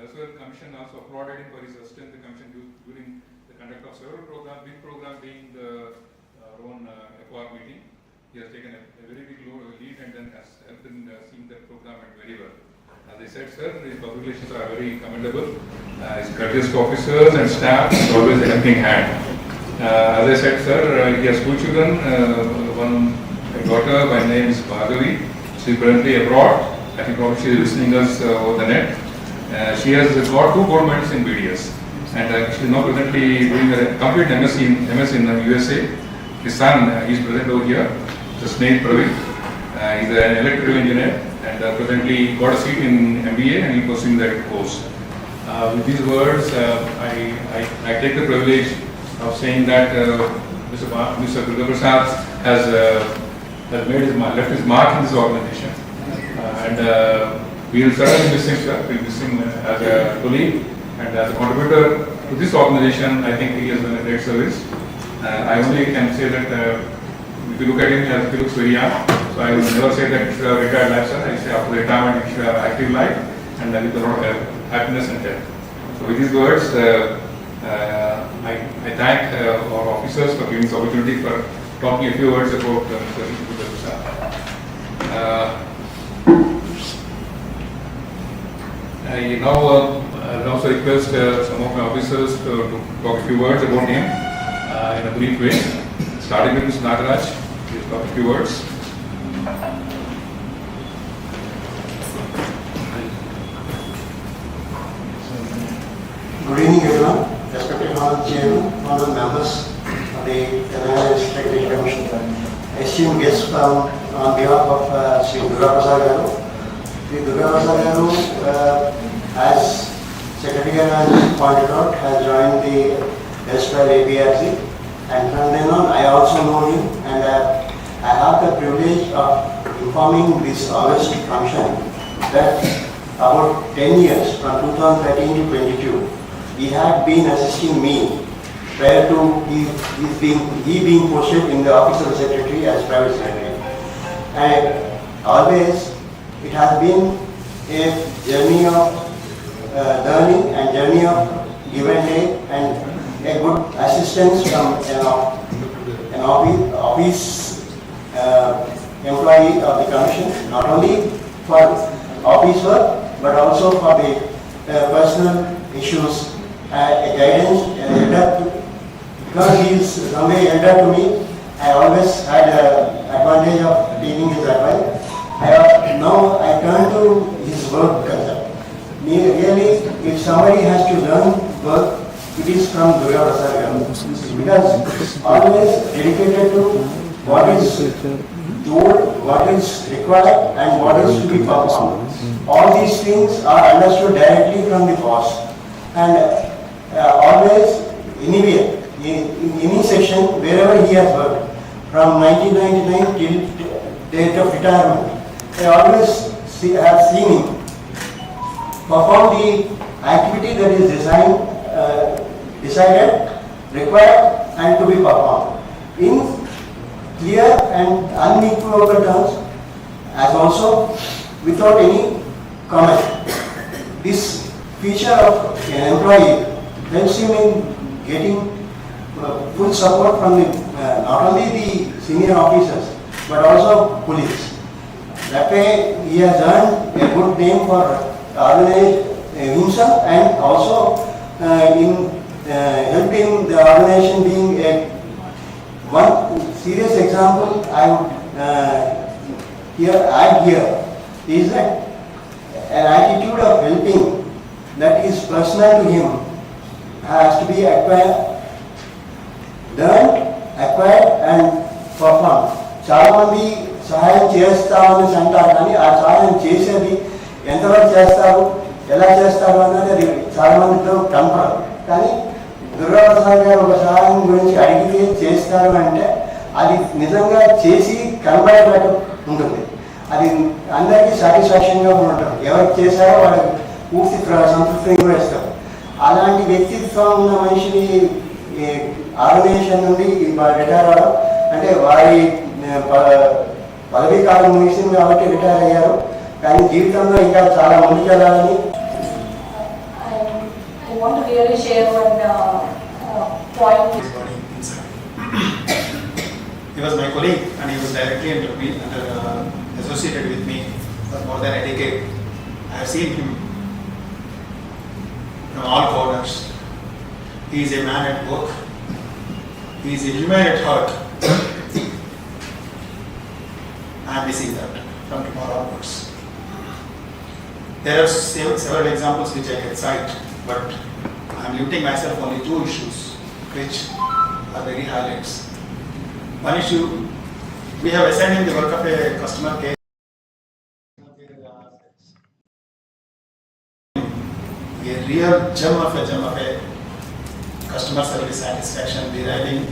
as well, the Commission also applauded him for his assistance in the Commission during the conduct of several programs, big program being the own FOR meeting. He has taken a very big lead and then has helped in seeing that program very well. As I said, sir, his public relations are very commendable. His courteous officers and staff is always a helping hand. As I said, sir, he has two children. One daughter by name is Bhagavi. She is currently abroad. I think probably she is listening us over the net. She has got 2 gold medals in BDS, and she is now presently doing a complete MS in USA. His son is present over here, just named Praveen. He is an electrical engineer and presently got a seat in MBA and he is pursuing that course. With these words, I take the privilege of saying that Mr. Durga Prasad has left his mark in this organization, and we will certainly miss him, sir. We will miss him as a colleague and as a contributor to this organization. I think he has done a great service. I only can say that if you look at him, he looks very young. So I will never say that it's a retired life, sir. I say after retirement, it's an active life and with a lot of happiness and health. So with these words, I thank our officers for giving this opportunity for talking a few words about Mr. Durga Prasad. I now also request some of my officers to talk a few words about him in a brief way. Starting with Mr. Nagaraj, please talk a few words. Good evening, everyone. Respected Honorable Chairman, Honorable members of the Telugu Recreational Commission, esteemed guests on behalf of Sri Durga Prasad Garu. Sri Durga Prasad Garu, as Secretary has pointed out, has joined the erstwhile ABRC, and from then on I also know him, and I have the privilege of informing this August function that about 10 years, from 2013 to 22, he had been assisting me prior to he being posted in the office of the secretary as private secretary. And always it has been a journey of learning and journey of give and take, and a good assistance from an office employee of the commission, not only for office work but also for the personal issues, a guidance, an elder. Because he is somewhere elder to me, I always had an advantage of taking his advice. Now I turn to his work culture. Really, if somebody has to learn work, it is from Durga Prasad Garu, because always dedicated to what is told, what is required, and what is to be performed. All these things are understood directly from the boss, and always, anywhere, in any section, wherever he has worked, from 1999 till date of retirement, I always have seen him perform the activity that is decided, required, and to be performed in clear and unequivocal terms, as also without any comment. This feature of an employee helps him in getting full support from not only the senior officers but also police. That way he has earned a good name for himself, and also in helping the organization. Being one serious example I would add here is that an attitude of helping that is personal to him has to be acquired, learned, acquired, and performed. చాలా మంది సహాయం చేస్తామని అంటారు, కానీ ఆ సహాయం చేసేది ఎంతవరకు చేస్తారు, ఎలా చేస్తారు అన్నది అది చాలా మందితో కనపడదు. కానీ దుర్గా ప్రసాద్ గారు ఒక సహాయం గురించి అడిగితే చేస్తారు అంటే అది నిజంగా చేసి కనబడేటట్టు ఉంటుంది. అది అందరికీ సాటిస్ఫాక్షన్గా ఉంటుంది. ఎవరికి చేశారో వాళ్ళకి పూర్తి సంతృప్తిని కూడా ఇస్తారు. అలాంటి వ్యక్తిత్వం ఉన్న మనిషిని ఆర్గనైజేషన్ నుండి రిటైర్ అవ్వడం అంటే వారి పదవీ కాలం ముగిసింది కాబట్టి రిటైర్ అయ్యారు. కానీ జీవితంలో ఇంకా చాలా ముందుకెళ్ళాలని want to really share one point. He was my colleague and he was directly associated with me for more than a decade. I have seen him from all corners. He is a man at work. He is a human at heart. I am missing that from tomorrow onwards. There are several examples which I can cite, but I am limiting myself only 2 issues which are very highlights. One issue, we have assigned him the work of a customer care. A real gem of a customer service satisfaction deriving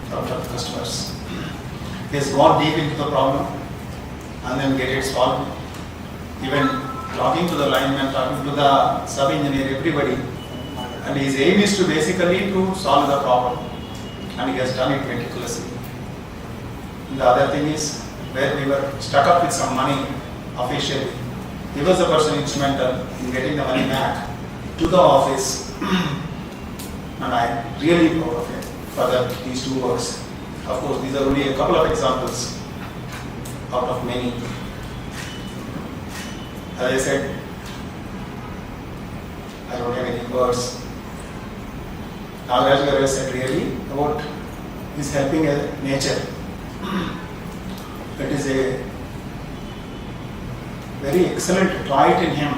from the customers. He has gone deep into the problem and then get it solved. Even talking to the lineman, talking to the sub-engineer, everybody. And his aim is to basically to solve the problem. And he has done it meticulously. And the other thing is, where we were stuck up with some money officially, he was the person instrumental in getting the money back to the office. And I am really proud of him for these 2 works. Of course, these are only a couple of examples out of many. As I said, I don't have any words. Nagaraj Garu said really about his helping nature. It is a very excellent trait in him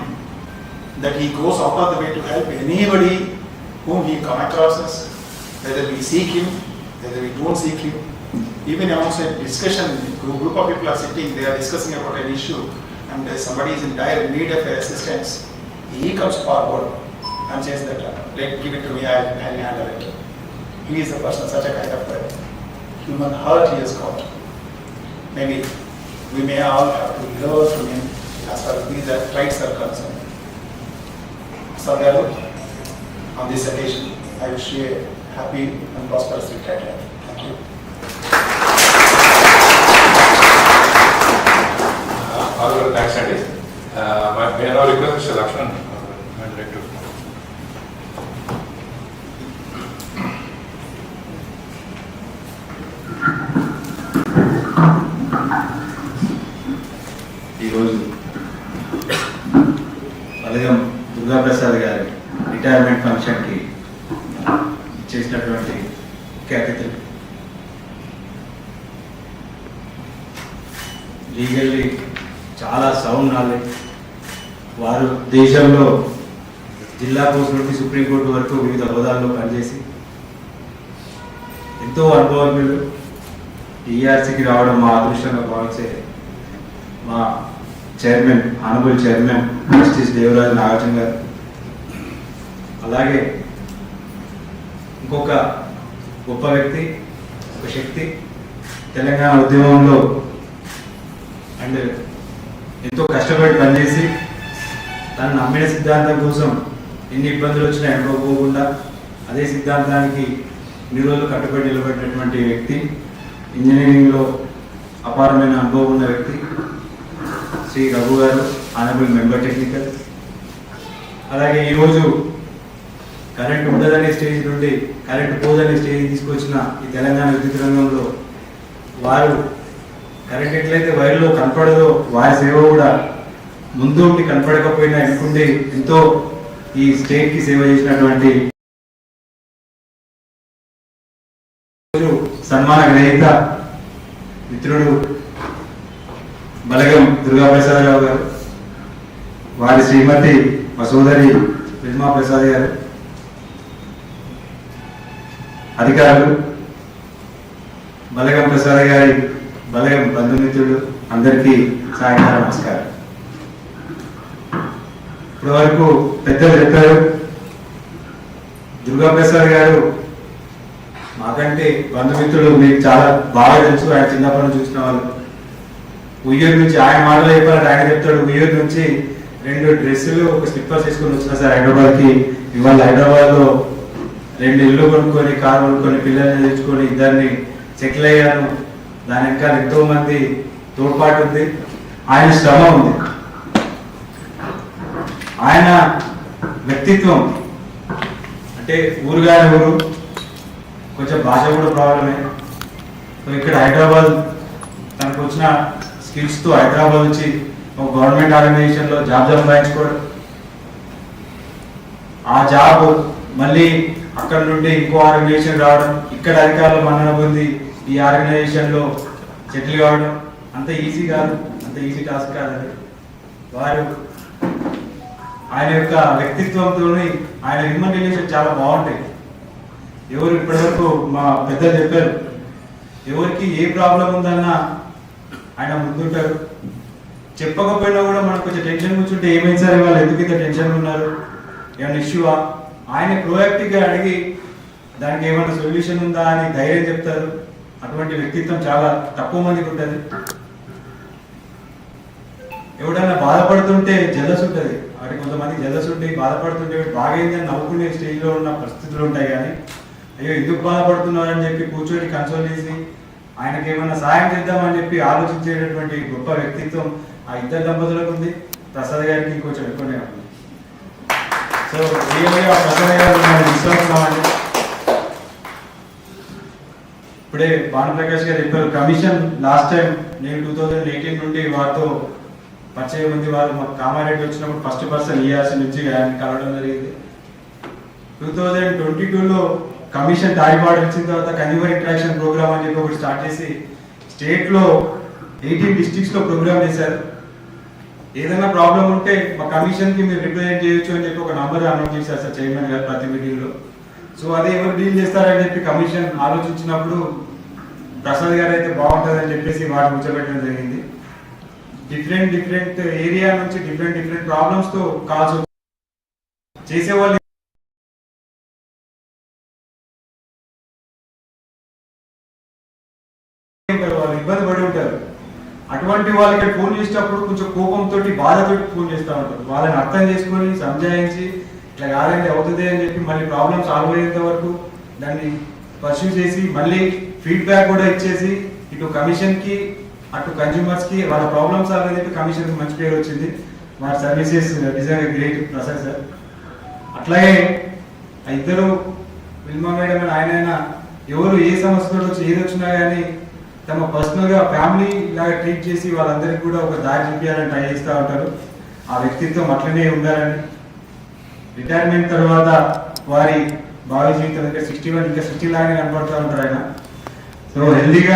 that he goes out of the way to help anybody whom he comes across us, whether we seek him, whether we don't seek him. Even amongst a discussion, a group of people are sitting, they are discussing about an issue, and somebody is in dire need of assistance. He comes forward and says that, give it to me, I'll handle it. He is a person, such a kind of human heart he has got. Maybe we may all have to learn from him as far as these traits are concerned. So, on this occasion, I wish you a happy and prosperous retirement. Thank you. Honorable Tax Studies. May I now request Mr. Lakshman, my director. Balagam Durga Prasad garu retirement function ki చేసినటువంటి capital legally చాలా sound knowledge. వారు దేశంలో జిల్లా court నుండి supreme court వరకు వివిధ హోదాల్లో పనిచేసి ఎంతో అనుభవజ్ఞులు. టీఆర్సీకి రావడం మా అదృష్టంగా భావించే మా chairman, honourable chairman justice Devaraju Nagarjuna గారు, అలాగే ఇంకొక గొప్ప వ్యక్తి, ఒక శక్తి తెలంగాణ ఉద్యమంలో అండ్ ఎంతో కష్టపడి పనిచేసి తను నమ్మిన సిద్ధాంతం కోసం ఎన్ని ఇబ్బందులు వచ్చినా అనుకోకుండా అదే సిద్ధాంతానికి ఇన్ని రోజులు కట్టుబడి నిలబడినటువంటి వ్యక్తి, ఇంజనీరింగ్లో అపారమైన అనుభవం ఉన్న వ్యక్తి శ్రీ రఘు గారు, ఆనరబుల్ మెంబర్ టెక్నికల్. అలాగే ఈరోజు కరెంట్ ఉండదనే స్టేజ్ నుండి కరెంట్ పోదనే స్టేజ్ తీసుకొచ్చిన ఈ తెలంగాణ విద్యుత్ రంగంలో వారు కరెంట్ ఎట్లయితే వైర్లో కనపడదో వారి సేవ కూడా ముందు కనపడకపోయినా ఎన్నుకుంటే ఎంతో ఈ స్టేట్కి సేవ చేసినటువంటి సన్మాన గ్రహీత మిత్రుడు బలగం దుర్గా ప్రసాద్ రావు గారు, వారి శ్రీమతి మా సోదరి విల్మా ప్రసాద్ గారు, అధికారులు, బలగం ప్రసాద్ గారి బలగం బంధుమిత్రులు అందరికీ సాయంకాలం నమస్కారం. ఇప్పటి వరకు పెద్దలు చెప్పారు. దుర్గా ప్రసాద్ గారు మాకంటే బంధుమిత్రులు మీకు చాలా బాగా తెలుసు. ఆయన చిన్నప్పటి నుంచి చూసిన వాళ్ళు. ఉయ్యూరు నుంచి ఆయన మాటలు చెప్పాలంటే ఆయన చెప్తాడు, ఉయ్యూరు నుంచి 2 డ్రెస్సులు ఒక స్లిప్పర్స్ తీసుకొని వచ్చిన సార్ హైదరాబాద్కి. ఇవాళ హైదరాబాద్లో 2 ఇళ్ళు కొనుక్కొని, కారు కొనుక్కొని, పిల్లల్ని తెచ్చుకొని ఇద్దరిని సెటిల్ అయ్యాను. దాని వెనకాల ఎంతో మంది తోడ్పాటు ఉంది, ఆయన శ్రమ ఉంది, ఆయన వ్యక్తిత్వం అంటే ఊరుగానే ఊరు, కొంచెం భాష కూడా ప్రాబ్లమే. సో ఇక్కడ హైదరాబాద్ తనకు వచ్చిన స్కిల్స్తో హైదరాబాద్ వచ్చి ఒక గవర్నమెంట్ ఆర్గనైజేషన్లో జాబ్ సంపాదించుకోవడం, ఆ జాబ్ మళ్ళీ అక్కడ నుండి ఇంకో ఆర్గనైజేషన్ రావడం, ఇక్కడ అధికారులు మన్నన పొంది ఈ ఆర్గనైజేషన్లో సెటిల్ కావడం అంత ఈజీ కాదు, అంత ఈజీ టాస్క్ కాదు అది. వారు ఆయన యొక్క వ్యక్తిత్వంతో ఆయన హ్యూమన్ రిలేషన్ చాలా బాగుంటాయి. ఎవరు ఇప్పటివరకు మా పెద్దలు చెప్పారు, ఎవరికి ఏ ప్రాబ్లం ఉందన్నా ఆయన ముందుంటారు. చెప్పకపోయినా కూడా మనకు కొంచెం టెన్షన్ కూర్చుంటే ఏమైంది సార్ వాళ్ళు ఎందుకు ఇంత టెన్షన్ ఉన్నారు, ఏమైనా ఇష్యూవా, ఆయన ప్రోయాక్టివ్గా అడిగి దానికి ఏమైనా సొల్యూషన్ ఉందా అని ధైర్యం చెప్తారు. అటువంటి వ్యక్తిత్వం చాలా తక్కువ మందికి ఉంటుంది. ఎవడన్నా బాధపడుతుంటే జలస్ ఉంటుంది, వారికి కొంతమంది జలస్ ఉంటే బాధపడుతుంటే బాగైందని నవ్వుకునే స్టేజ్లో ఉన్న పరిస్థితులు ఉంటాయి. కానీ అయ్యో ఎందుకు బాధపడుతున్నారని చెప్పి కూర్చొని కన్సోల్ చేసి ఆయనకి ఏమైనా సాయం చేద్దామని చెప్పి ఆలోచించేటటువంటి గొప్ప వ్యక్తిత్వం ఆ ఇద్దరు దంపతులకు ఉంది. ప్రసాద్ గారికి ఇంకొంచెం ఎక్కువనే ఉంది. సో రియల్గా ప్రసాద్ గారు మనం విశ్వాసండి. ఇప్పుడే భానుప్రకాష్ గారు చెప్పారు, కమిషన్ లాస్ట్ టైం నేను 2018 నుండి వారితో పరిచయం ఉంది. వారు మాకు కామారెడ్డి వచ్చినప్పుడు ఫస్ట్ పర్సన్ ఈఆర్సీ నుంచి ఆయన కలవడం జరిగింది. 2022లో కమిషన్ దారిపాటు వచ్చిన తర్వాత కన్జ్యూమర్ ఇంటరాక్షన్ ప్రోగ్రామ్ అని చెప్పి ఒకటి స్టార్ట్ చేసి స్టేట్లో 18 డిస్ట్రిక్ట్స్లో ప్రోగ్రామ్ చేశారు. ఏదైనా ప్రాబ్లం ఉంటే మా కమిషన్కి మీరు రిప్రజెంట్ చేయొచ్చు అని చెప్పి ఒక నంబర్ అనౌన్స్ చేశారు సార్ చైర్మన్ గారు ప్రతి మీటింగ్లో. సో అదే ఎవరు డీల్ చేస్తారని చెప్పి కమిషన్ ఆలోచించినప్పుడు ప్రసాద్ గారు అయితే బాగుంటుందని చెప్పేసి వాటిని కూర్చోబెట్టడం జరిగింది. డిఫరెంట్ ఏరియా నుంచి డిఫరెంట్ ప్రాబ్లమ్స్తో కాల్స్ చేసేవాళ్ళు వాళ్ళు ఇబ్బంది పడి ఉంటారు. అటువంటి వాళ్ళకి ఫోన్ చేసేటప్పుడు కొంచెం కోపంతో బాధతో ఫోన్ చేస్తూ ఉంటారు. వాళ్ళని అర్థం చేసుకొని సంజాయించి ఇట్లా కాదండి అవుతుంది అని చెప్పి మళ్ళీ ప్రాబ్లమ్ సాల్వ్ అయ్యేంత వరకు దాన్ని పర్సూ చేసి మళ్ళీ ఫీడ్బ్యాక్ కూడా ఇచ్చేసి ఇటు కమిషన్కి అటు కన్జ్యూమర్స్కి వాళ్ళ ప్రాబ్లమ్ సాల్వ్ అని చెప్పి కమిషన్కి మంచి పేరు వచ్చింది. వారి సర్వీసెస్ నిజంగా గ్రేట్ ప్రసాద్ సార్. అట్లాగే ఇద్దరు విల్మా మేడం అని ఆయన ఎవరు ఏ సమస్యతో వచ్చి ఏది వచ్చినా కానీ తమ పర్సనల్గా ఫ్యామిలీ లాగా ట్రీట్ చేసి వాళ్ళందరికీ కూడా ఒక దారి చూపించాలని ట్రై చేస్తూ ఉంటారు. ఆ వ్యక్తిత్వం అట్లనే ఉండాలని. రిటైర్మెంట్ తర్వాత వారి భావి జీవితం ఇంకా 61 ఇంకా 60 లాగానే కనపడుతూ ఉంటారు ఆయన. సో హెల్దీగా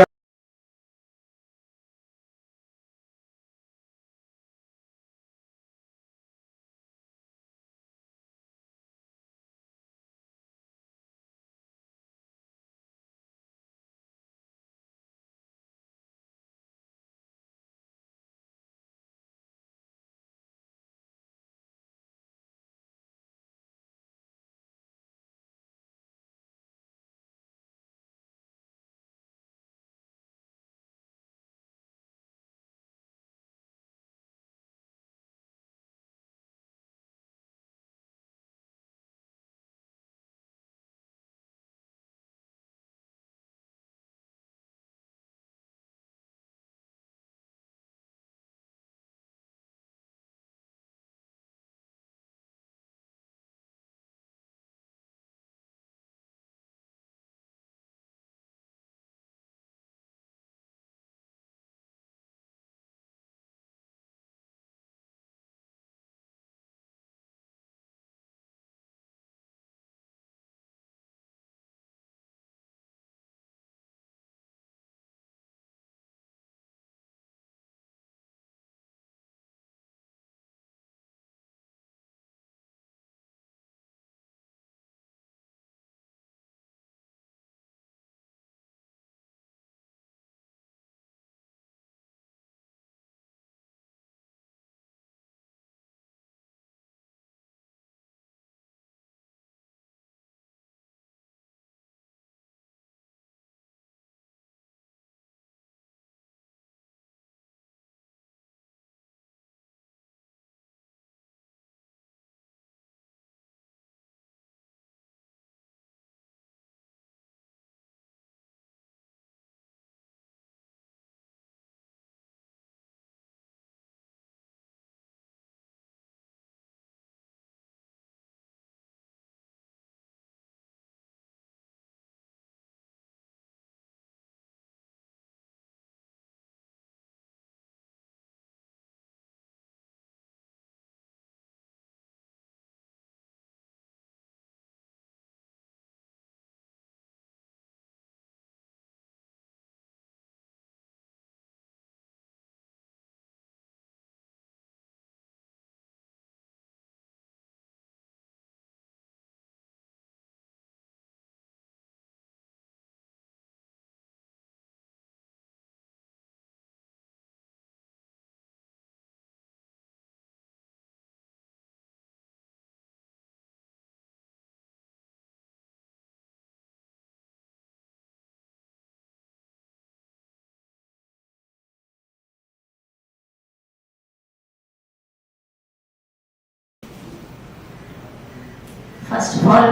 First of all,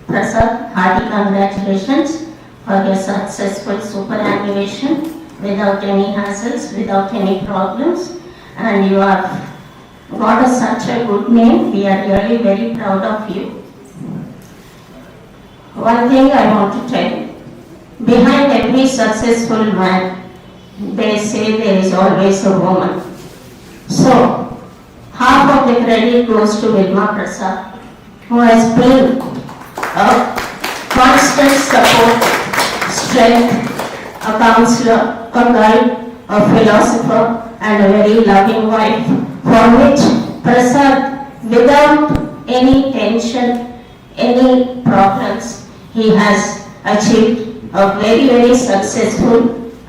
Prasad, hearty congratulations for your successful superannuation without any hassles, without any problems, and you have got such a good name. We are really very proud of you. One thing I want to tell you, behind every successful man, they say there is always a woman. So, half of the credit goes to Vilma Prasad, who has been a constant support, strength, a counselor, a guide, a philosopher, and a very loving wife, for which Prasad, without any tension, any problems, he has achieved a very, very successful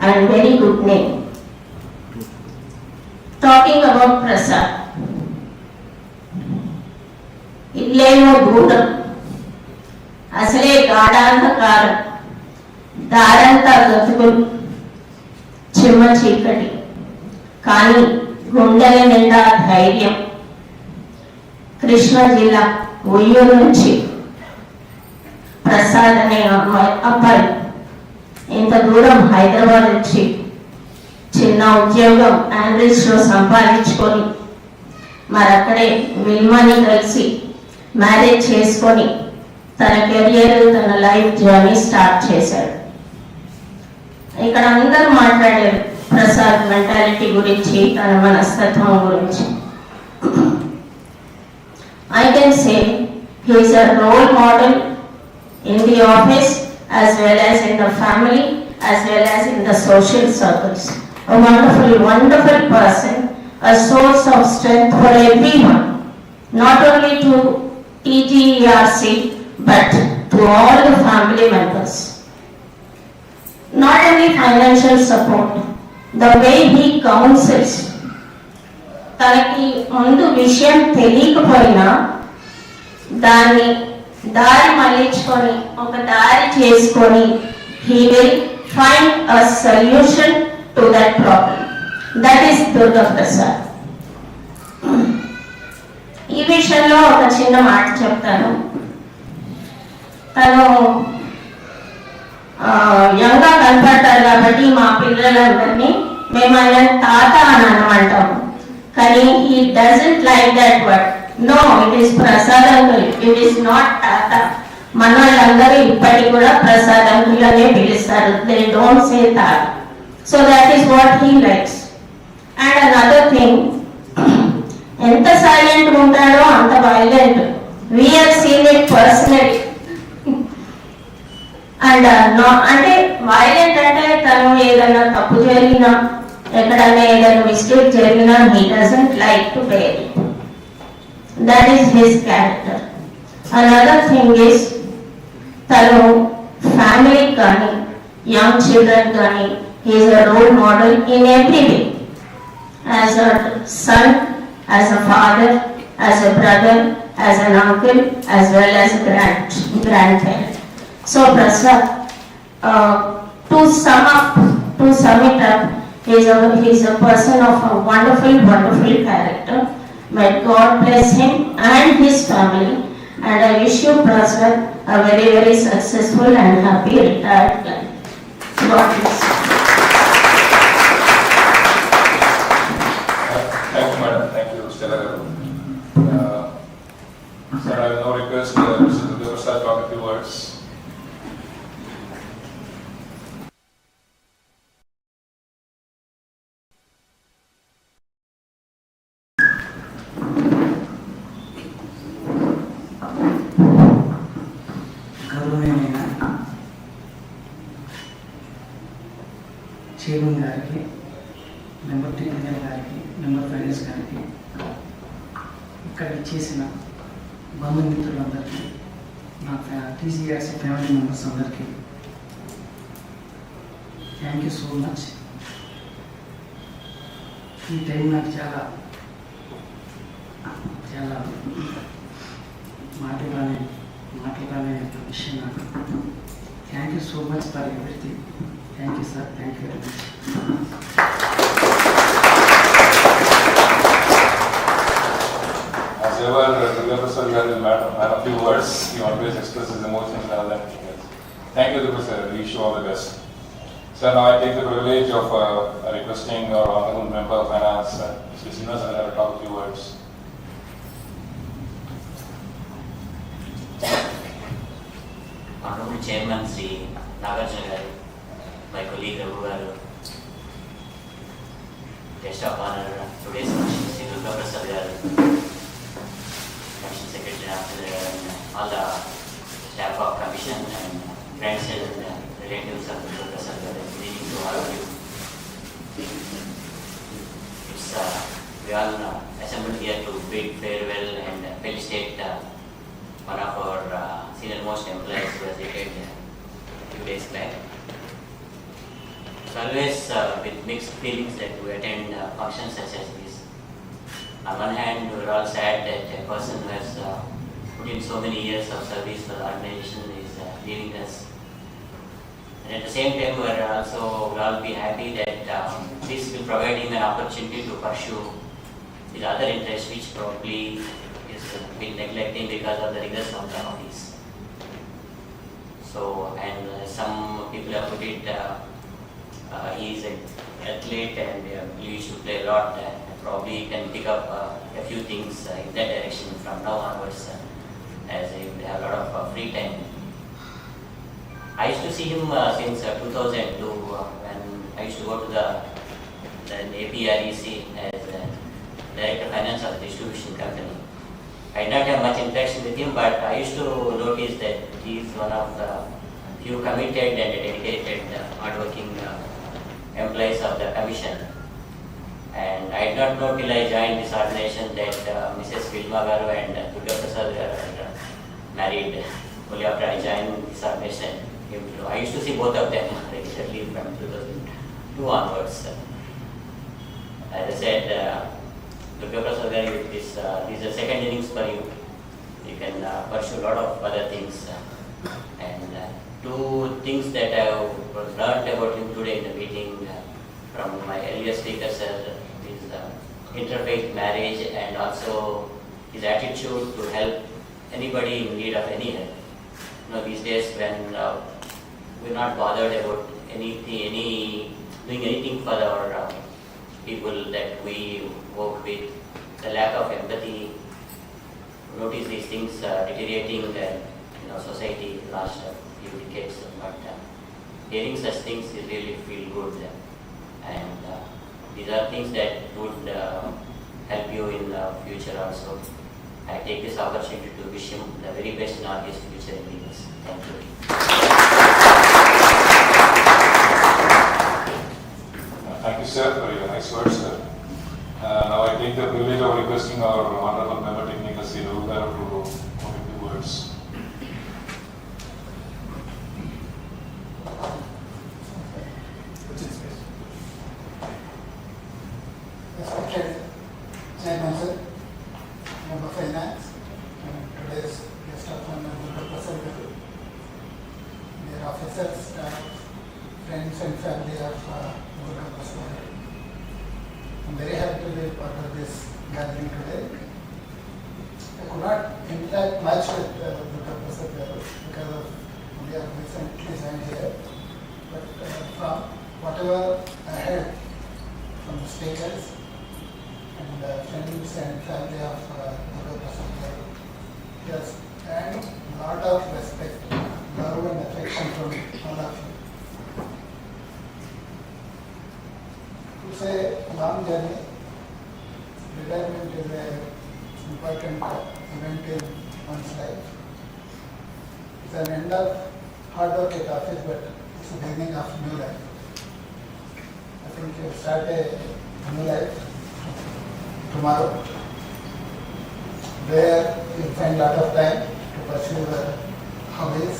and very good name. Talking about Prasad, ఇల్లేమో దూరం, అసలే గాఢాంధకారం, దారంతా గతుకులు, చిమ్మ చీకటి, కానీ గుండెల నిండా ధైర్యం. కృష్ణా జిల్లా ఉయ్యూరు నుంచి ప్రసాద్ అనే అబ్బాయి ఇంత దూరం హైదరాబాద్ నుంచి చిన్న ఉద్యోగం ఆండ్రిడ్స్లో సంపాదించుకొని మరి అక్కడే విల్మాని కలిసి మ్యారేజ్ చేసుకొని తన కెరియర్, తన లైఫ్ జర్నీ స్టార్ట్ చేశాడు. ఇక్కడ అందరూ మాట్లాడారు ప్రసాద్ మెంటాలిటీ గురించి, తన మనస్తత్వం గురించి. I can say he is a role model in the office as well as in the family as well as in the social circles. A wonderful, wonderful person, a source of strength for everyone, not only to TGERC but to all the family members. Not only financial support, the way he counsels, తనకి ముందు విషయం తెలియకపోయినా దాన్ని దారి మళ్ళించుకొని ఒక దారి చేసుకొని he will find a solution to that problem. That is Durga Prasad. ఈ విషయంలో ఒక చిన్న మాట చెప్తాను. తను యంగా కనపడతారు కాబట్టి మా పిల్లలందరినీ మేము ఆయన తాత అని అనమంటాము. కానీ he doesn't like that word. No, it is Prasad uncle. It is not తాత. మన వాళ్ళందరూ ఇప్పటికి కూడా ప్రసాద్ అంకుల్ అనే పిలుస్తారు. They don't say తాత. So that is what he likes. And another thing, ఎంత సైలెంట్ ఉంటాడో అంత violent. We have seen it personally. And అంటే వైలెంట్ అంటే తను ఏదైనా తప్పు జరిగినా, ఎక్కడైనా ఏదైనా మిస్టేక్ జరిగినా he doesn't like to bear it. That is his character. Another thing is, తను ఫ్యామిలీ కానీ యంగ్ చిల్డ్రన్ కానీ he is a role model in every way. As a son, as a father, as a brother, as an uncle, as well as a grandparent. So Prasad, to sum it up, he is a person of a wonderful, wonderful character. May God bless him and his family. And I wish you, Prasad, a very, very successful and happy retired life. God bless you. Thank you, madam. Thank you, Stella. Sir, I will now request Mr. Durga Prasad to talk a few words. గౌరవనీయమైన chairman గారికి, member technical గారికి, member finance గారికి, ఇక్కడ చేసిన బంధుమిత్రులందరికీ, నా TGERC family members అందరికీ thank you so much. ఈ time నాకు చాలా మాట్లాడాలనే విషయం నాకు. Thank you so much for everything. Thank you sir. Thank you very much. As ever, Durga Prasad గారు a man of few words. He always expresses his emotions rather than figures. Thank you, Durga sir. Wish you all the best. Sir, now I take the privilege of requesting our honorable member of finance, Mr. Srinivas, to talk a few words. Honorable Chairman Sri Nagarjuna garu, my colleague Raghu garu, guest of honor today's function Sri Durga Prasad garu, Commission Secretary Ramchandra garu, and all the staff of Commission and friends and relatives of Durga Prasad garu, good evening to all of you. It's we all assembled here to bid farewell and felicitate one of our senior most employees who was retired a few days back. It's always with mixed feelings that we attend functions such as this. On one hand, we're all sad that a person who has put in so many years of service for the organization is leaving us. And at the same time, we'll all be happy that this will provide him an opportunity to pursue his other interests, which probably is been neglecting because of the rigors of the office. So, and some people have put it, he is an athlete and he used to play a lot, and probably can pick up a few things in that direction from now onwards, as he would have a lot of free time. I used to see him since 2002 when I used to go to the APREC as Director of Finance of the distribution company. I did not have much interaction with him, but I used to notice that he is one of the few committed and dedicated, hardworking employees of the commission. And I did not know till I joined this organization that Mrs. Vilma Garu and Durga Prasad Garu are married. Only after I joined this organization, I used to see both of them regularly from 2002 onwards. As I said, Durga Prasad Garu, this is the second innings for you. You can pursue a lot of other things. And two things that I have learned about him today in the meeting from my earlier speakers is interfaith marriage and also his attitude to help anybody in need of any help. You know, these days when we're not bothered about doing anything for our people that we work with, the lack of empathy, notice these things deteriorating in our society in the last few decades. But hearing such things is really feel good, and these are things that would help you in the future also. I take this opportunity to wish him the very best in all his future endeavors. Thank you. Thank you, sir, for your nice words, sir. Now I take the privilege of requesting our honorable member technical Sri Durga to put a few words. Respected Chairman Sir, Member of Finance, and today's guest of honor, Durga Prasad Garu, dear officers, staff, friends and family of Durga Prasad Garu. I'm very happy to be part of this gathering today. I could not interact much with Durga Prasad Garu because of we have recently joined here. But from whatever I heard from the speakers and friends and family of Durga Prasad Garu, he has earned a lot of respect, love and affection from all of you. It's a long journey. Retirement is an important event in one's life. It's an end of hard work at office, but it's the beginning of new life. I think you start a new life tomorrow, where you find a lot of time to pursue your hobbies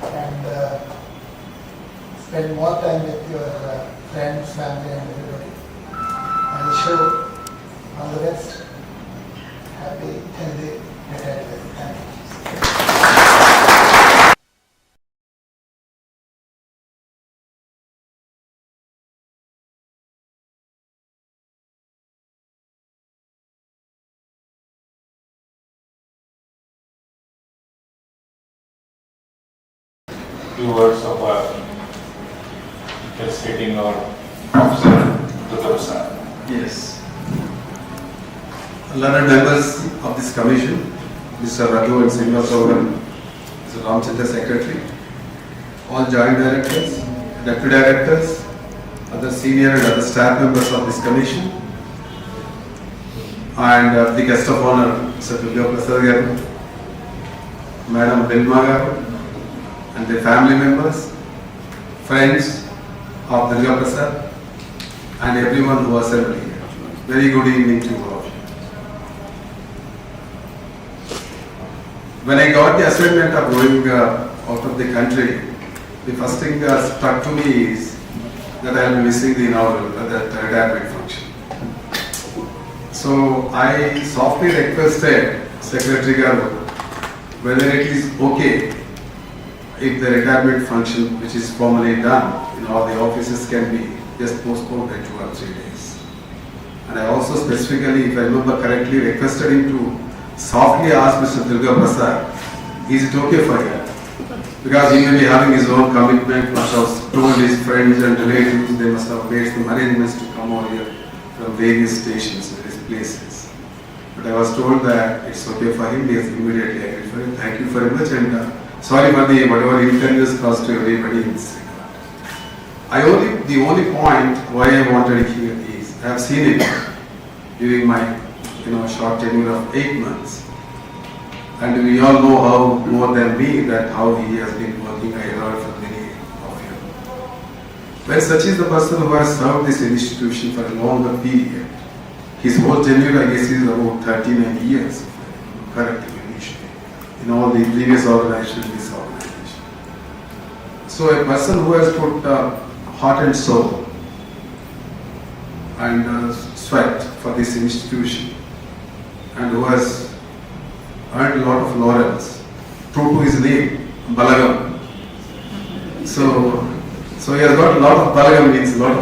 and spend more time with your friends, family and everybody. I wish you all the best. Happy, healthy, retired life. few words of our stating our officer Durga Prasad. Yes. Learned members of this commission, Mr. Raghu and Srinivas, Mr. Ramchandra Secretary, all joint directors, deputy directors, other senior and other staff members of this commission, and the guest of honor, Mr. Prasad garu, Madam Bilma garu, and the family members, friends of Durga Prasad, and everyone who was assembled here. Very good evening to all of you. When I got the assignment of going out of the country, the first thing that struck to me is that I will be missing the inaugural, that retirement function. So I softly requested Secretary Garu whether it is okay if the retirement function, which is formally done in all the offices, can be just postponed by 2 or 3 days. And I also specifically, if I remember correctly, requested him to softly ask Mr. Durga Prasad, is it okay for him? Because he may be having his own commitment, must have told his friends and relatives, they must have made some arrangements to come over here from various stations, various places. But I was told that it's okay for him, he has immediately agreed for it. Thank you very much, and sorry for the whatever inconvenience caused to everybody in this regard. The only point why I wanted here is, I have seen it during my short tenure of 8 months. And we all know how, more than me, that how he has been working. I heard from many of you. When such is the person who has served this institution for a longer period, his whole tenure, I guess, is about 39 years, correctly, in all the previous organizations, this organization. So a person who has put heart and soul and sweat for this institution, and who has earned a lot of laurels, true to his name, Balagam. So he has got a lot of Balagam, means a lot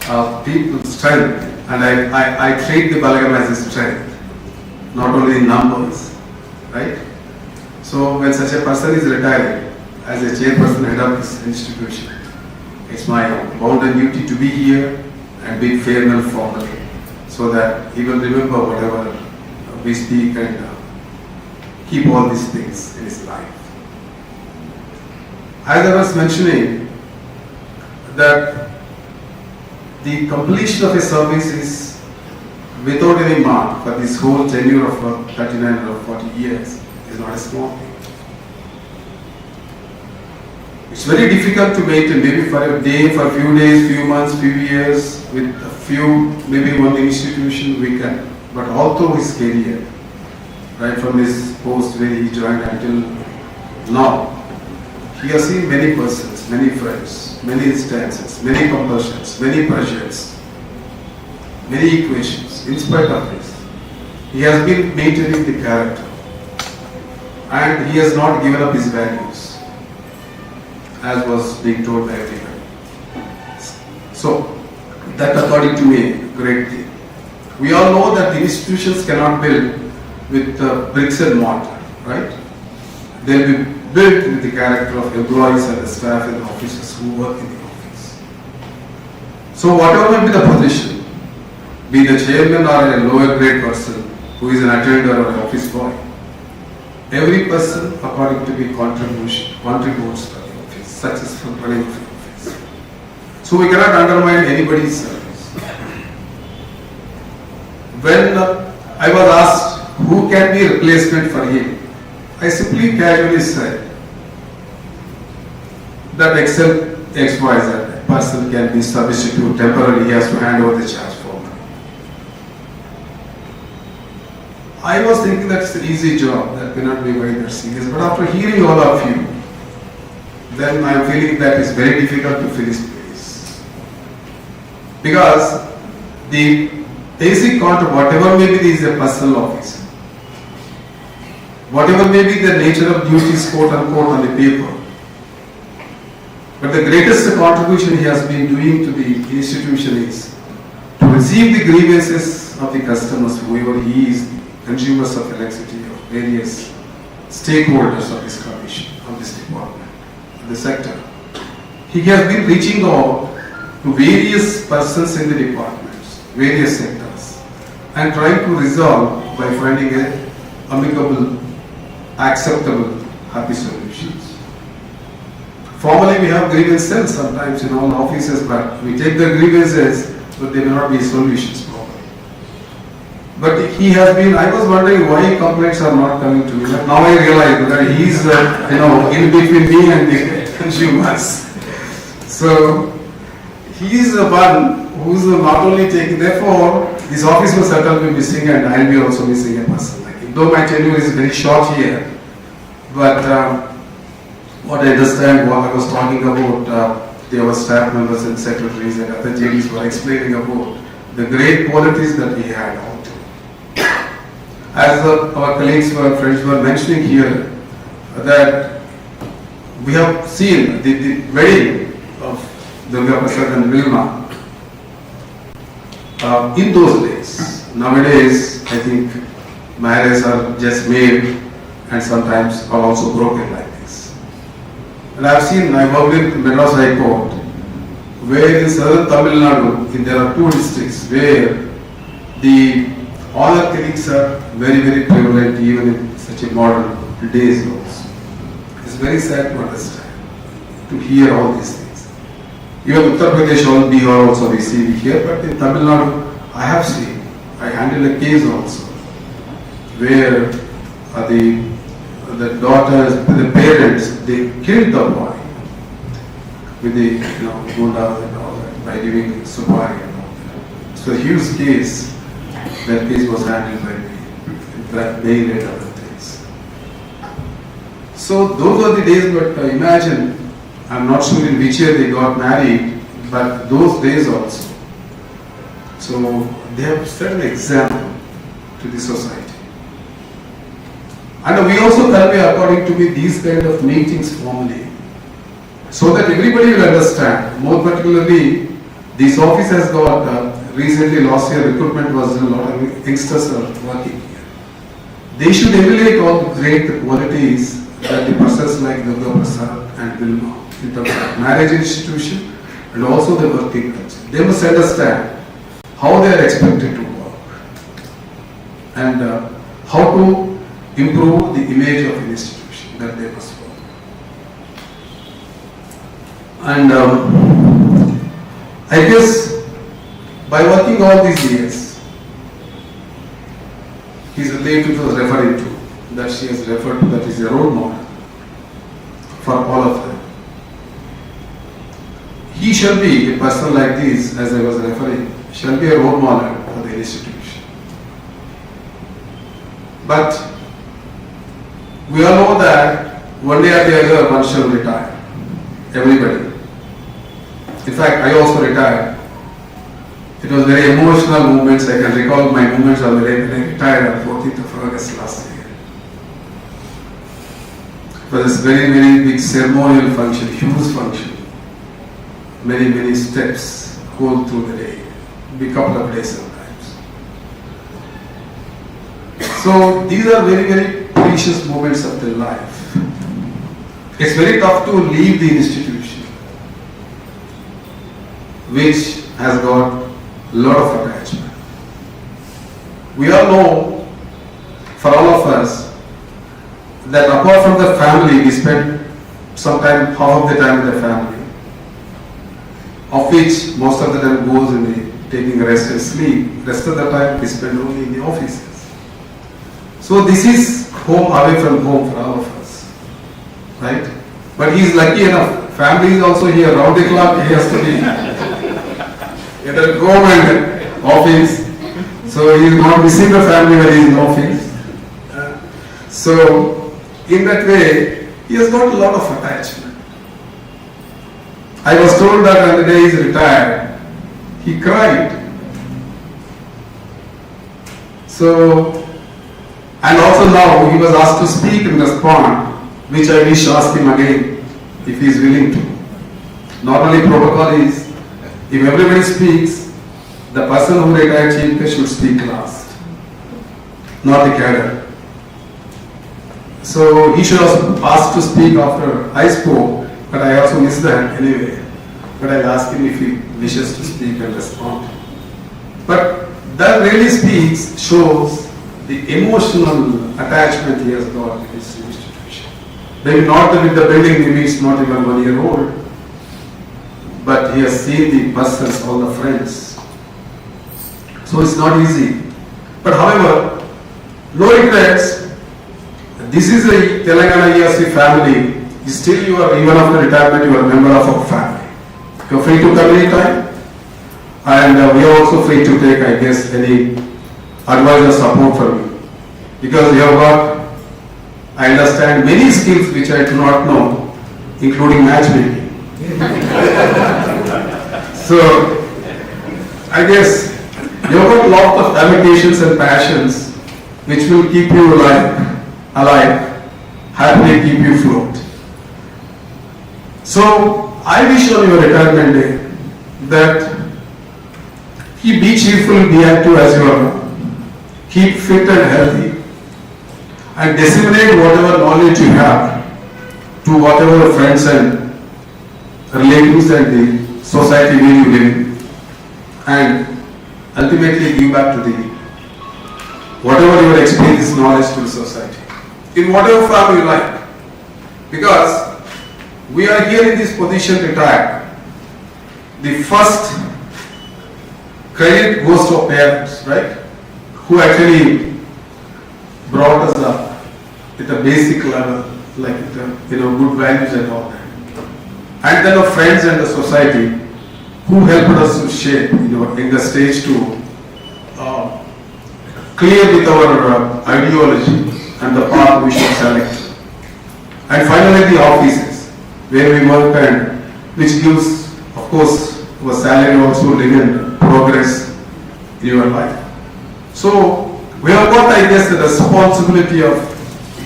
of people's strength, and I treat the Balagam as a strength, not only in numbers, right? So when such a person is retiring as a chairperson head of this institution, it's my bounden duty to be here and be fair and formal, so that he will remember whatever we speak and keep all these things in his life. As I was mentioning, that the completion of a service is without any mark for this whole tenure of 39 or 40 years is not a small thing. It's very difficult to maintain, maybe for a day, for a few days, few months, few years, with a few, maybe one institution we can. But all through his career, right from his post where he joined until now, he has seen many persons, many friends, many instances, many compulsions, many pressures, many equations. In spite of this, he has been maintaining the character, and he has not given up his values, as was being told by everyone. So, that according to me, great thing. We all know that the institutions cannot build with bricks and mortar, right? They'll be built with the character of employees and the staff and the officers who work in the office. So whatever may be the position, be the chairman or a lower grade person who is an attendant or an office boy, every person according to the contributes to the office, successful running of the office. So we cannot undermine anybody's service. When I was asked who can be a replacement for him, I simply casually said that except XYZ person can be substitute temporarily, he has to hand over the charge formally. I was thinking that's an easy job, that may not be very that serious, but after hearing all of you, then I am feeling that it's very difficult to fill his place. Because the basic content, whatever may be, is a personal office. Whatever may be the nature of duties, quote unquote, on the paper. But the greatest contribution he has been doing to the institution is to receive the grievances of the customers, whoever he is, consumers of electricity, of various stakeholders of this commission, of this department, the sector. He has been reaching out to various persons in the departments, various sectors, and trying to resolve by finding a amicable, acceptable, happy solutions. Formally, we have grievance cells sometimes in all offices, but we take the grievances, but there may not be solutions properly. But he has been, I was wondering why complaints are not coming to me. But now I realize that he is, in between me and the consumers. So, he is the one who is not only taking, therefore, this office will certainly be missing and I will be also missing a person like him. Though my tenure is very short here, but what I understand, what I was talking about, there were staff members and secretaries and other JDs were explaining about the great qualities that he had out. As our colleagues and friends were mentioning here, that we have seen the wedding of Durga, Prasad and Vilma in those days. Nowadays, I think marriages are just made and sometimes are also broken like this. And I worked in Madras High Court, where in southern Tamil Nadu, there are 2 districts where the honor killings are very, very prevalent even in such a modern days also. It's very sad to understand, to hear all these things. Even Uttar Pradesh or Bihar also we see here, but in Tamil Nadu I have seen, I handled a case also, where the daughters, the parents, they killed the boy with the gunda and all that by giving supari and all that. So a huge case. That case was handled by me, that bail and other things. So those are the days, but imagine, I'm not sure in which year they got married, but those days also. So they have set an example to the society. And we also convey, according to me, these kind of meetings formally, so that everybody will understand. More particularly, this office has got, recently last year recruitment was a lot of youngsters are working here. They should emulate all the great qualities that the persons like Durga, Prasad and Vilma in terms of marriage institution and also the working culture. They must understand how they are expected to work and how to improve the image of an institution that they must work. And I guess by working all these years, his relative was referring to, that she has referred to, that is a role model for all of them. He shall be, a person like this, as I was referring, shall be a role model for the institution. But we all know that one day or the other one shall retire. Everybody. In fact, I also retired. It was very emotional moments. I can recall my moments of when I retired on 14th of August last year. It was a very, very big ceremonial function, huge function. Many, many steps go through the day. Be couple of days sometimes. So these are very, very precious moments of their life. It's very tough to leave the institution, which has got a lot of attachment. We all know, for all of us, that apart from the family, we spend sometimes half of the time with the family, of which most of the time goes in the taking rest and sleep. Rest of the time we spend only in the offices. So this is home away from home for all of us, right? But he is lucky enough. Family is also here, round the clock he has to be. Either home and office, so he is not missing the family when he is in office. So in that way, he has got a lot of attachment. I was told that on the day he is retired, he cried. So, and also now he was asked to speak and respond, which I wish ask him again if he is willing to. Normally protocol is, if everybody speaks, the person who retired chief guest should speak last, not the cadre. So he should also ask to speak after I spoke, but I also miss that anyway. But I'll ask him if he wishes to speak and respond. But that really shows the emotional attachment he has got to his institution. Maybe not with the building, maybe it's not even 1 year old, but he has seen the persons, all the friends. So it's not easy. But however, no regrets. This is a Telangana ERC family. Still you are, even after retirement, you are a member of our family. You are free to come anytime. And we are also free to take, I guess, any advice or support from you. Because you have got, I understand, many skills which I do not know, including matchmaking. So, I guess you have got a lot of avocations and passions which will keep you alive, happily keep you afloat. So, I wish on your retirement day that be cheerful, be active as you are, keep fit and healthy, and disseminate whatever knowledge you have to whatever friends and relatives and the society where you live, and ultimately give back to the whatever your experience, knowledge to the society, in whatever form you like. Because we are here in this position retired. The first credit goes to our parents, right? Who actually brought us up at a basic level, like good values and all that. And then our friends and the society who helped us to shape, in the stage to clear with our ideology and the path we should select. And finally the offices where we work and which gives, of course, our salary also live progress in your life. So we have got, I guess, the responsibility of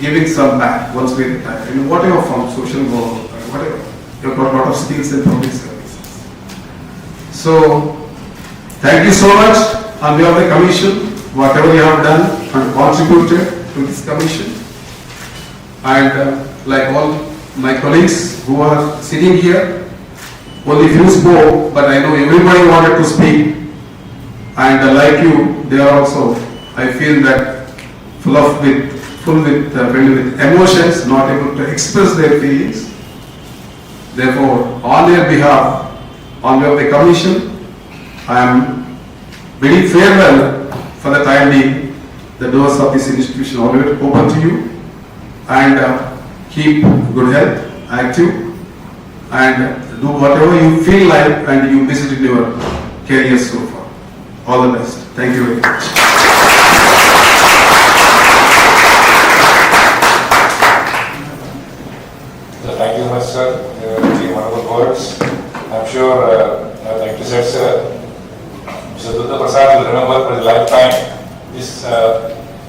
giving some back once we retire, in whatever form, social work, whatever. You have got a lot of skills in public services. So thank you so much on behalf of the commission, whatever you have done and contributed to this commission. And like all my colleagues who are sitting here, only few spoke, but I know everybody wanted to speak. And like you, they are also, I feel that filled with emotions, not able to express their feelings. Therefore, on their behalf, on behalf of the commission, I am bidding farewell for the time being. The doors of this institution are always open to you, and keep good health, active, and do whatever you feel like and you missed in your career so far. All the best. Thank you very much. So thank you very much, sir. Really wonderful words. I'm sure, like you said, sir, Mr. Durga Prasad will remember for his lifetime this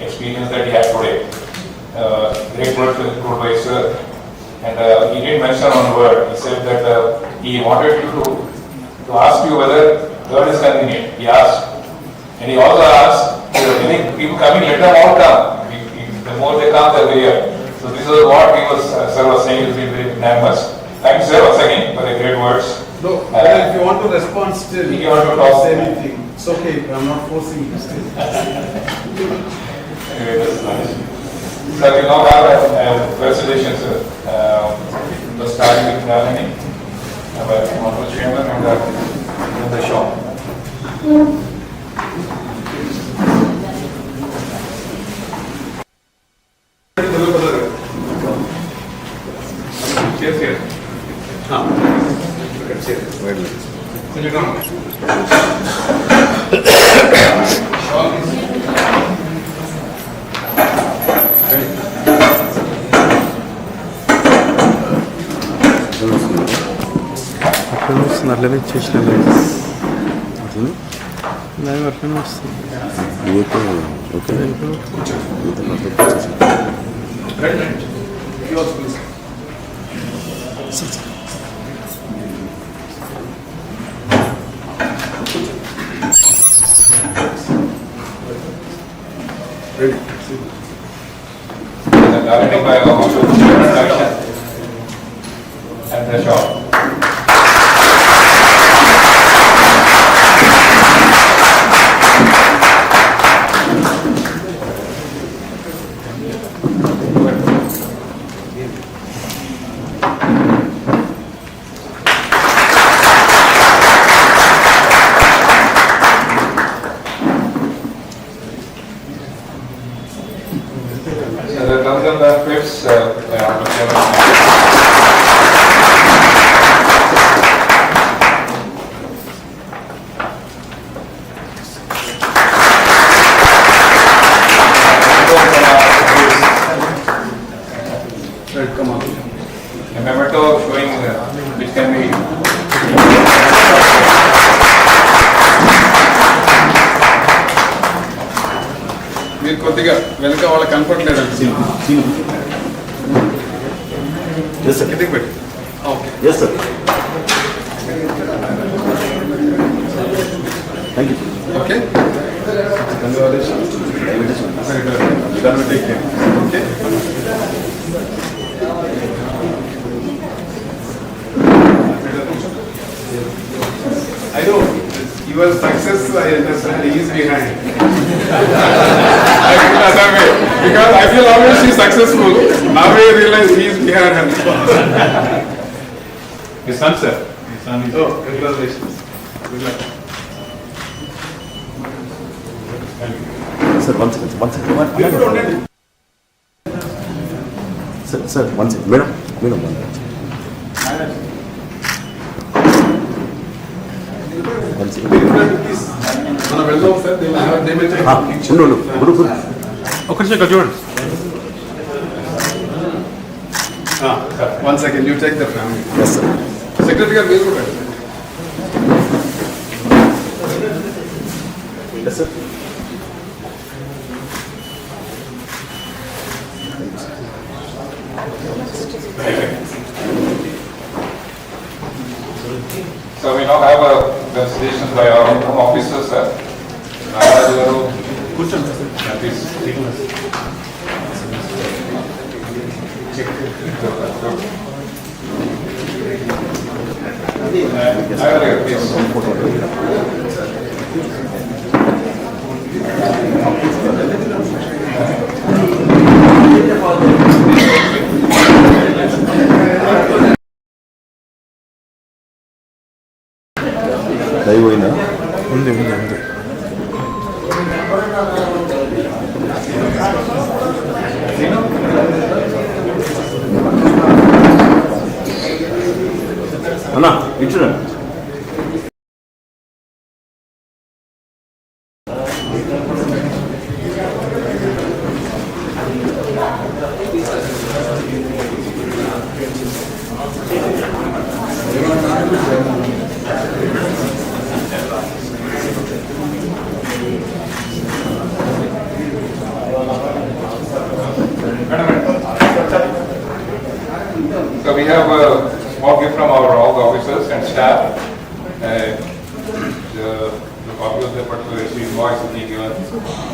experience that he had today. Great words were put by sir. And he did mention one word. He said that he wanted you to ask you whether God is convenient. He asked. And he also asked, any people coming, let them all come. The more they come, the better. So this is what he was, sir was saying, he was being very magnanimous. Thank you, sir, once again for the great words. No, if you want to respond still, if you want to talk, say anything. It's okay, I'm not forcing you still. Anyway, that's nice. Sir, we now have a presentation, sir. Starting with Nalini, our honorable chairman, and the show. Yes, yes. Could come? నల్లనే చేసిన దాని వర్షం వస్తుంది By introduction. And in a shop. So the thumbs and the flips, Come on. a memento showing which can be మీరు కొద్దిగా వెనక వాళ్ళ కనపడలేదండి కిందకి పెట్టి okay Yes, sir. Thank you. Okay okay I know your success I understand he is behind. I feel that way because I feel always she is successful. Now I realize he is behind her. his son, sir. His son is. Oh, congratulations. Good luck. Sir, one second. Sir, one second. Madam, one second. One second. మనం వెళ్దాం sir they will take గురు ఒక నిమిషం ఇక్కడ చూడండి one second you take the family. Yes, sir. Secretary గారు మీరు కూడా Yes, sir. So we now have a presentation by our home officers, sir. అయిపోయిందా ఉంది అన్నా ఇచ్చురా So we have a small gift from all the officers and staff. The copy of the particular invoice is being given.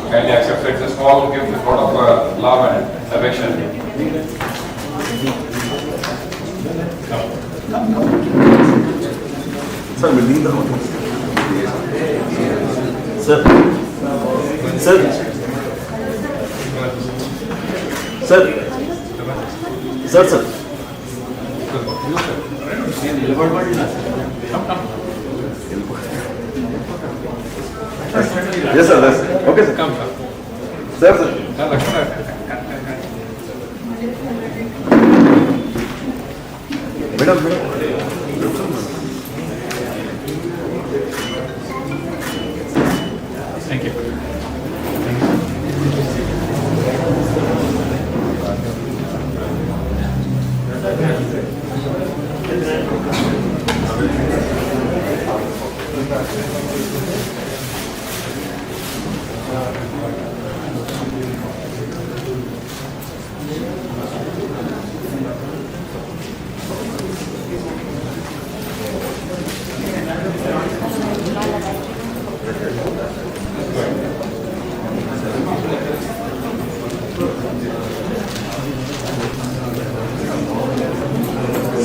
Kindly accept it. It's a small gift with a lot of love and affection. Sir, we'll leave the room. Sir. Sir. Sir. Sir, sir. Yes, sir. Yes. Okay, sir. Come, Sir, sir. Madam, madam. Thank you.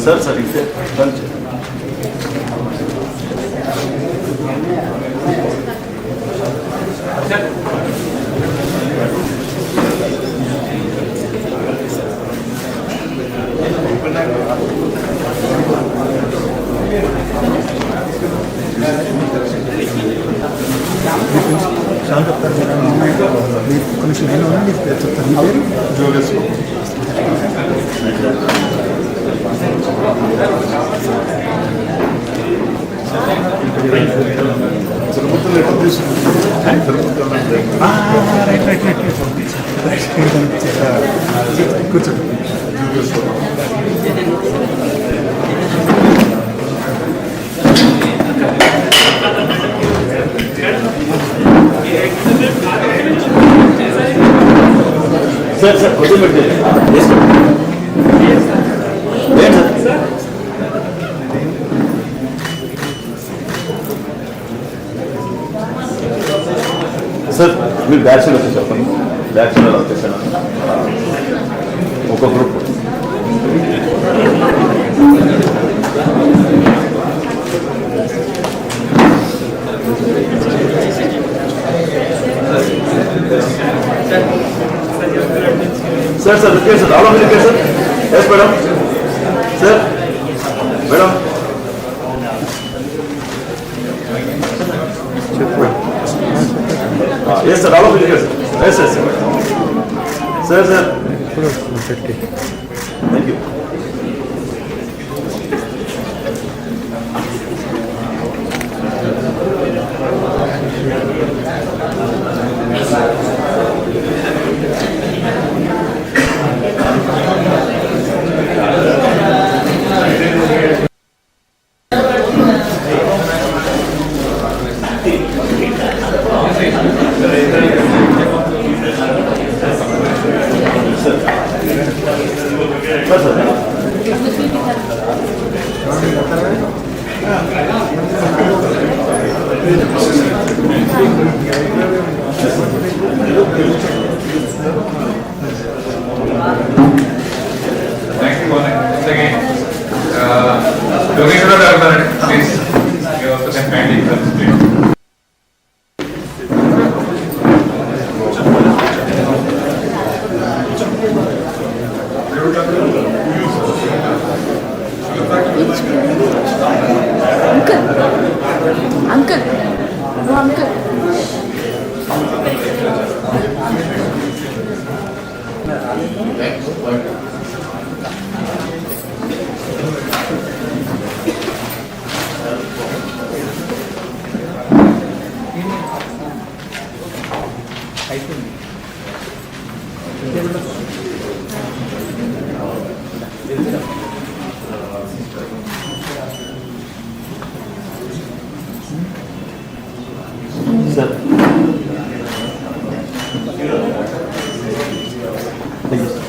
Sir, if you Sir, question with yes, sir. Wait, sir. Sir, we'll bachelor of the bachelor of the group. Sir, look here, sir. All of you look here, sir. Yes, madam. Sir, madam. Yes, sir. All of you look here, sir. Yes, sir. Sir, sir. Thank you. Thank you once again. Durga, please give us the kindly please. Uncle. No, uncle. Sir. Thank you, sir.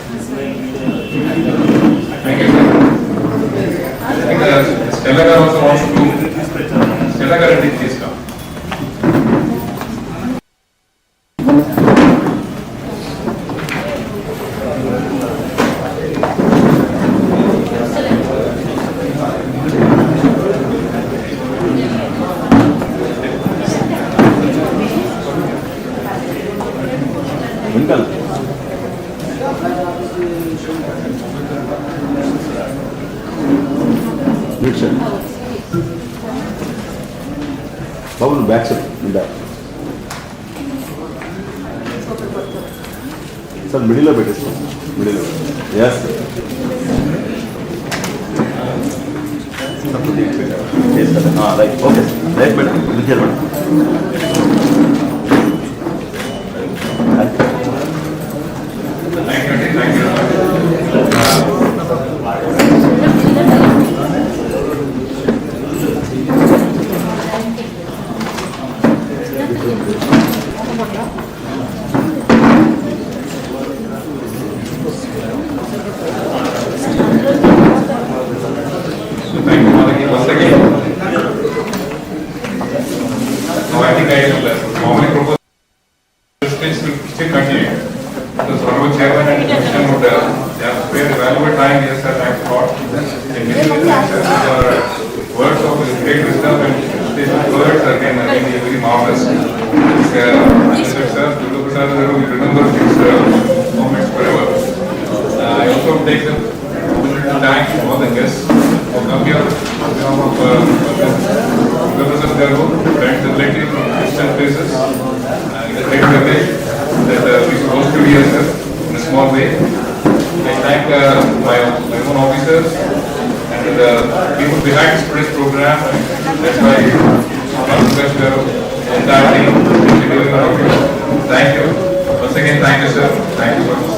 I think Stella also wants to Stella Garanti, please come. Uncle. Good, sir. Babu, back, sir. Back. Sir, middle of it, sir. Middle of it. Yes, sir. Yes, sir. Right. Okay, sir. Right, madam. Look here, madam. Thank you. Once again. Now I think I will formally propose this will still continue. Because Honorable Chairman and Commission would have spent valuable time here, sir. Thanks a lot. And many words of great wisdom and these words are again very marvelous. Sir, Durga Prasad, we remember these moments forever. I also take the opportunity to thank all the guests who come here on behalf of Durga Prasad Garu, friends and relatives from distant places. It's a great privilege that we supposed to be here, sir, in a small way. I thank my own officers and the people behind this program. That's why I request the entire team. Thank you. Once again, thank you, sir. Thank you so much.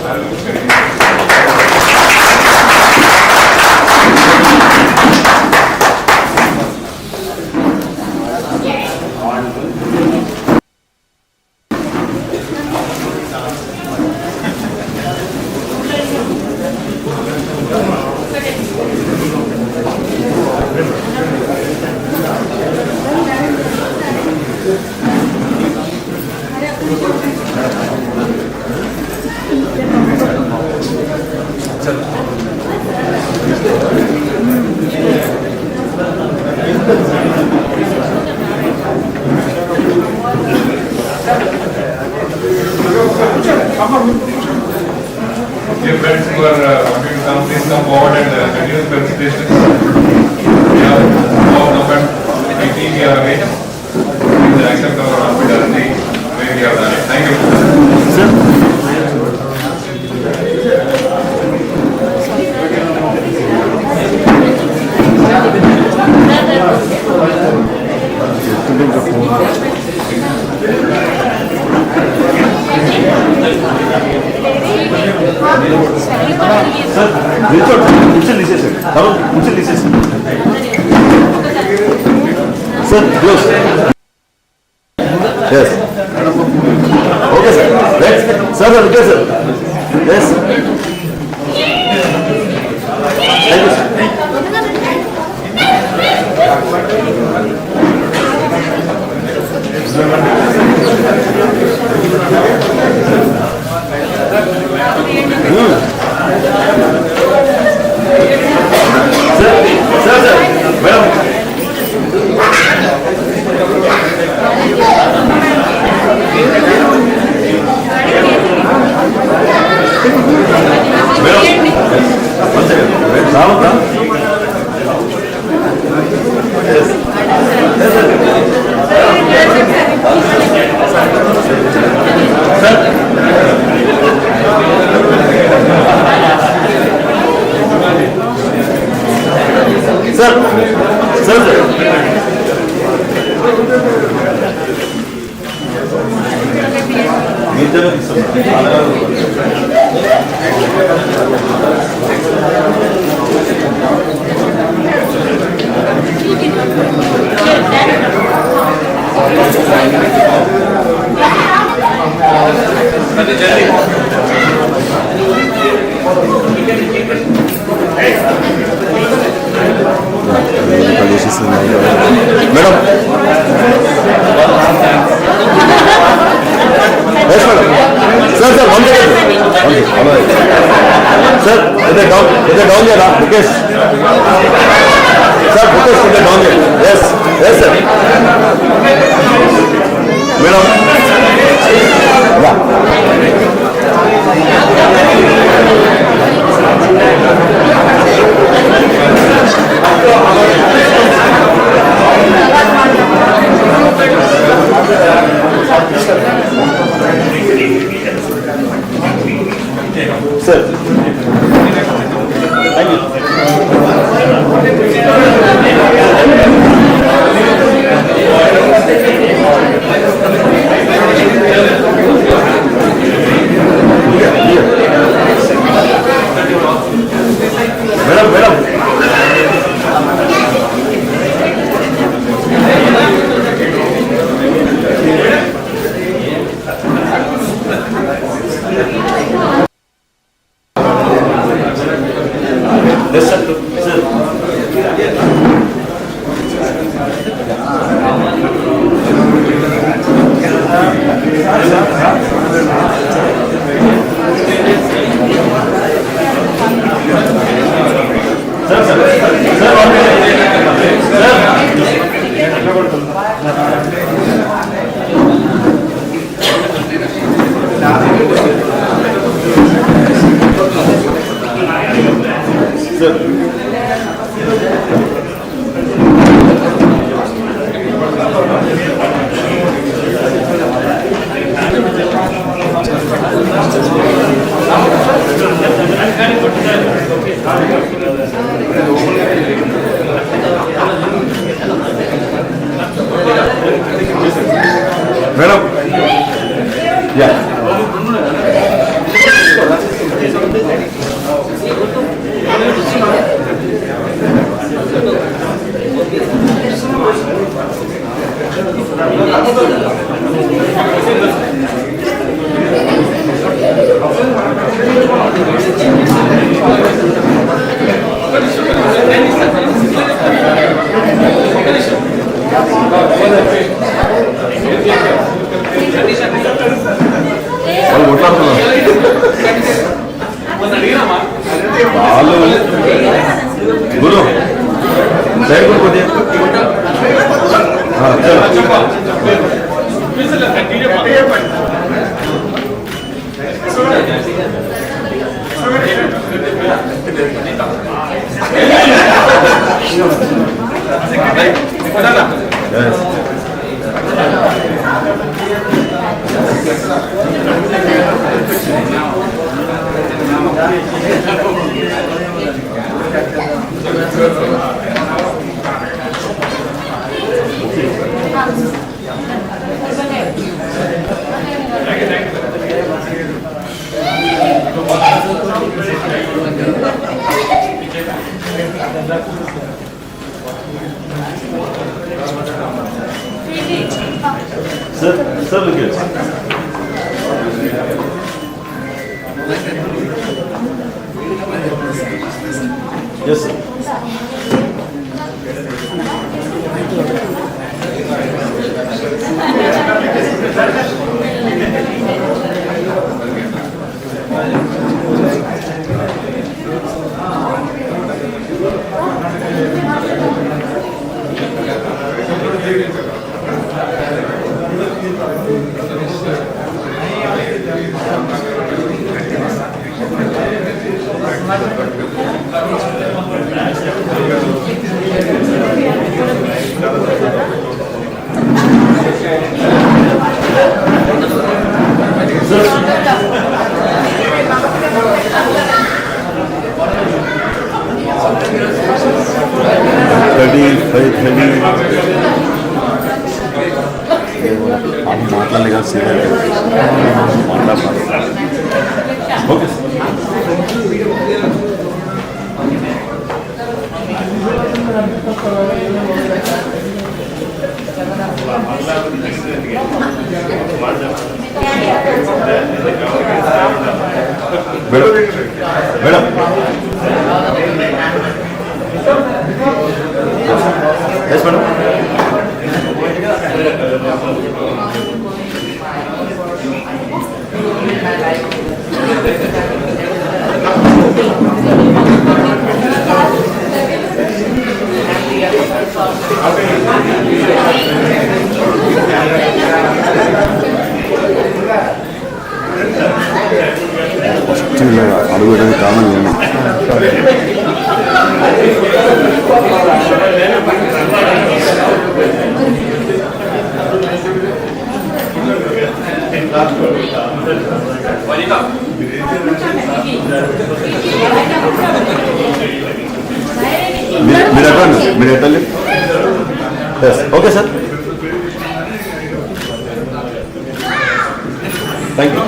Dear friends who are wanting to come, please come forward and continue the presentation. We have all come and we think we are away. Please accept our hospitality where we have done it. Thank you. Sir. Sir, close. Yes. Okay, sir. Right. Sir, okay, sir. Yes. Thank you, sir. Sir, madam. One second. Madam. Yeah. వాళ్ళు కొట్లాడుతున్నారు వాళ్ళు గురు side కొద్దిగా Sir, look here. Yes, sir. మాట్లాడలే కదా okay madam madam yes madam అడుగుపెట్టేది common మీరు ఎట్టాలి okay sir thank you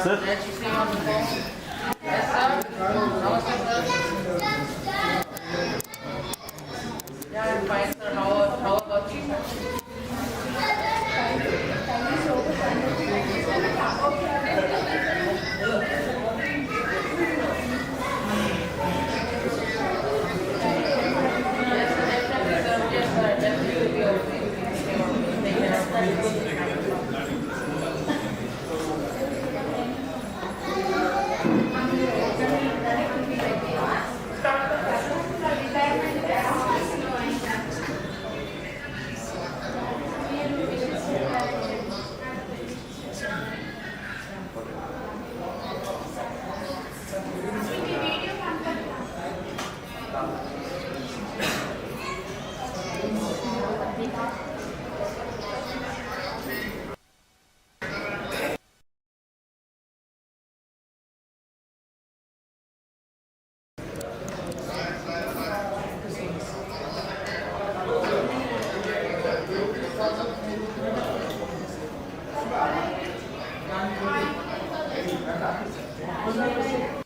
Sir? That you see on the phone? Yes, sir. Namaste, sir. Yeah, I'm fine, sir. How about you, sir? Yes, sir, definitely, sir. Yes, sir, definitely will be okay. Take care of that.